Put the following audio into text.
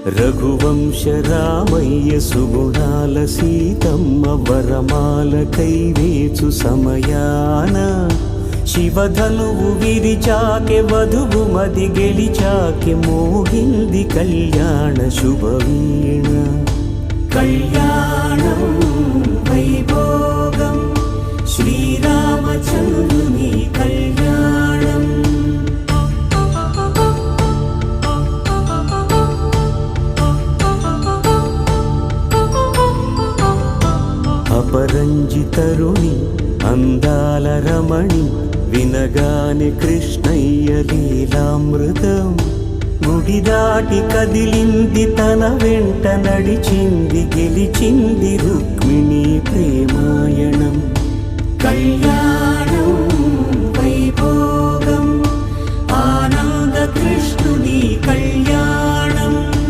రఘువంశ రామయ్య సుగుణాల సీతమ్మ వరమాల కైవేచు సమయాన శివధనువు విరిచాకె వధువు మది గెలిచాకె మోగింది కళ్యాణ శుభవీణ. కళ్యాణం వైభోగం శ్రీరామచంద్రుని కళ్యాణం. అపరంజి తరుణి అందాల రమణి వినగానే కృష్ణయ్య లీలామృతం. గుడి దాటి కదిలింది తన వెంట నడిచింది గెలిచింది రుక్మిణి ప్రేమాయణం. కళ్యాణం